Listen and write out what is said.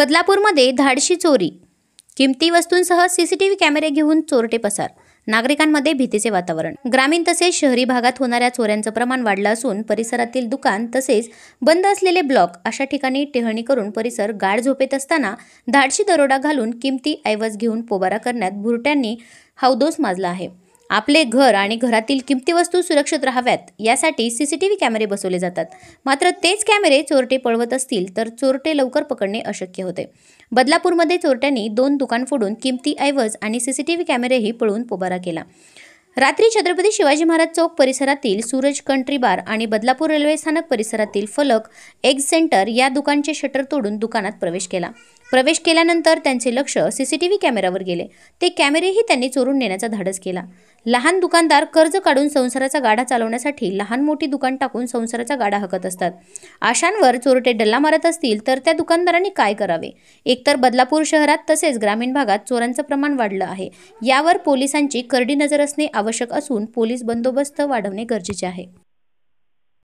बदलापूरमध्ये धाडशी चोरी, किमती वस्तूंसह सीसीटीव्ही कॅमेरे घेऊन चोरटे पसार, नागरिकांमध्ये भीतीचे वातावरण। ग्रामीण तसेच शहरी भागात होणाऱ्या चोऱ्यांचं प्रमाण वाढलं असून परिसरातील दुकान तसेच बंद असलेले ब्लॉक अशा ठिकाणी टेहळणी करून परिसर गाढ झोपेत असताना धाडशी दरोडा घालून किमती ऐवज घेऊन पोबारा करण्यात भुरट्यांनी हौदोस माजला आहे। आपले घर आणि घरातील किमती वस्तू सुरक्षित राहाव्यात यासाठी सीसीटीव्ही कॅमेरे बसवले जातात। मात्र तेच कॅमेरे चोरटे पळवत असतील तर चोरटे लवकर पकडणे अशक्य होते। बदलापूरमध्ये चोरट्यांनी 2 दुकान फोडून किमती ऐवज आणि सीसीटीव्ही कॅमेरेही पळवून पोबारा केला। रात्री छत्रपती शिवाजी महाराज चौक परिसरातील सूरज कंट्री बार आणि बदलापूर रेल्वे स्थानक परिसरातील फलक एग सेंटर या दुकानचे शटर तोडून दुकानात प्रवेश केला। प्रवेश केल्यानंतर त्यांचे लक्ष सीसीटीव्ही कॅमेऱ्यावर गेले। ते कॅमेरेही त्यांनी चोरून नेण्याचा धाडस केला। लहान दुकानदार कर्ज काढून संसाराचा गाडा चालवण्यासाठी लहान मोठी दुकान टाकून संसाराचा गाडा हाकत असतात। आशांवर चोरटे डल्ला मारत असतील तर त्या दुकानदारांनी काय करावे? एकतर बदलापूर शहरात तसेच ग्रामीण भागात चोरांचं प्रमाण वाढलं आहे। यावर पोलिसांची करडी नजर असणे आवश्यक असून पोलीस बंदोबस्त वाढवणे गरजेचे आहे।